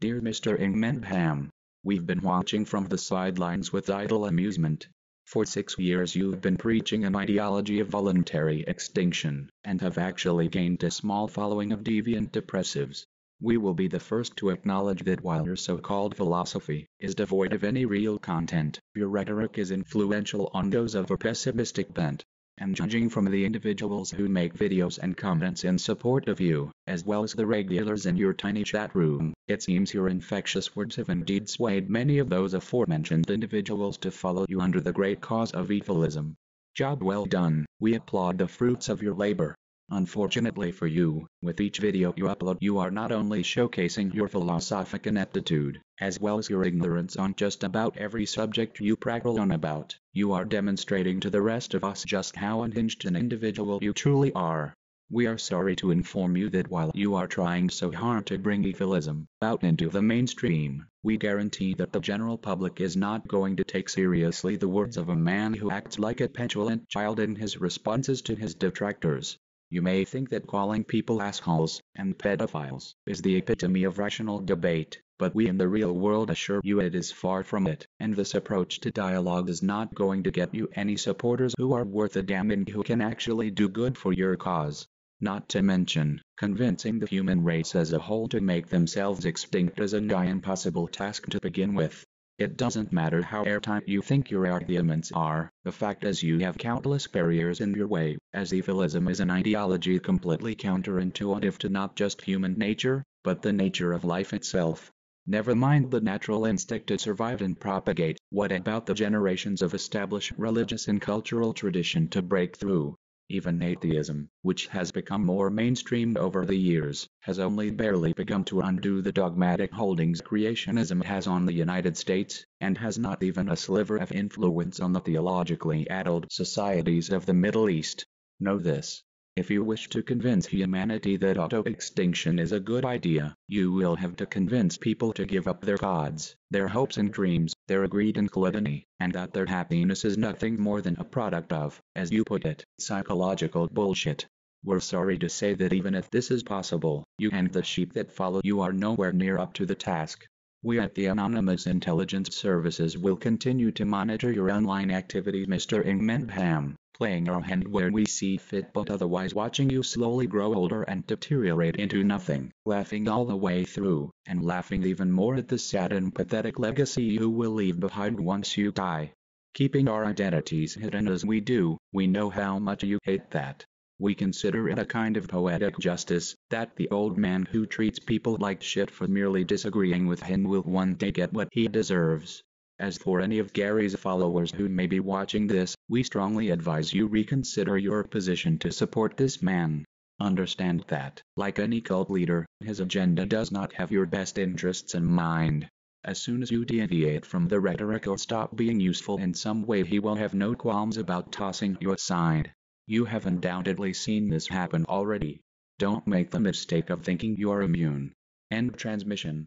Dear Mr. Inmendham, we've been watching from the sidelines with idle amusement. For 6 years you've been preaching an ideology of voluntary extinction, and have actually gained a small following of deviant depressives. We will be the first to acknowledge that while your so-called philosophy is devoid of any real content, your rhetoric is influential on those of a pessimistic bent. And judging from the individuals who make videos and comments in support of you, as well as the regulars in your TinyChat room, it seems your infectious words have indeed swayed many of those aforementioned individuals to follow you under the great cause of Efilism. Job well done, we applaud the fruits of your labor. Unfortunately for you, with each video you upload you are not only showcasing your philosophic ineptitude, as well as your ignorance on just about every subject you prattle on about, you are demonstrating to the rest of us just how unhinged an individual you truly are. We are sorry to inform you that while you are trying so hard to bring Efilism out into the mainstream, we guarantee that the general public is not going to take seriously the words of a man who acts like a petulant child in his responses to his detractors. You may think that calling people assholes and pedophiles is the epitome of rational debate, but we in the real world assure you it is far from it, and this approach to dialogue is not going to get you any supporters who are worth a damn and who can actually do good for your cause. Not to mention, convincing the human race as a whole to make themselves extinct is a nigh impossible task to begin with. It doesn't matter how airtight you think your arguments are, the fact is you have countless barriers in your way, as Efilism is an ideology completely counterintuitive to not just human nature, but the nature of life itself. Never mind the natural instinct to survive and propagate, what about the generations of established religious and cultural tradition to break through? Even atheism, which has become more mainstream over the years, has only barely begun to undo the dogmatic holdings creationism has on the United States, and has not even a sliver of influence on the theologically addled societies of the Middle East. Know this. If you wish to convince humanity that auto-extinction is a good idea, you will have to convince people to give up their gods, their hopes and dreams, their greed and gluttony, and that their happiness is nothing more than a product of, as you put it, psychological bullshit. We're sorry to say that even if this is possible, you and the sheep that follow you are nowhere near up to the task. We at the Anonymous Intelligence Services will continue to monitor your online activities, Mr. Inmendham, playing our hand where we see fit but otherwise watching you slowly grow older and deteriorate into nothing, laughing all the way through, and laughing even more at the sad and pathetic legacy you will leave behind once you die. Keeping our identities hidden as we do, we know how much you hate that. We consider it a kind of poetic justice, that the old man who treats people like shit for merely disagreeing with him will one day get what he deserves. As for any of Gary's followers who may be watching this, we strongly advise you reconsider your position to support this man. Understand that, like any cult leader, his agenda does not have your best interests in mind. As soon as you deviate from the rhetoric or stop being useful in some way, he will have no qualms about tossing you aside. You have undoubtedly seen this happen already. Don't make the mistake of thinking you are immune. End transmission.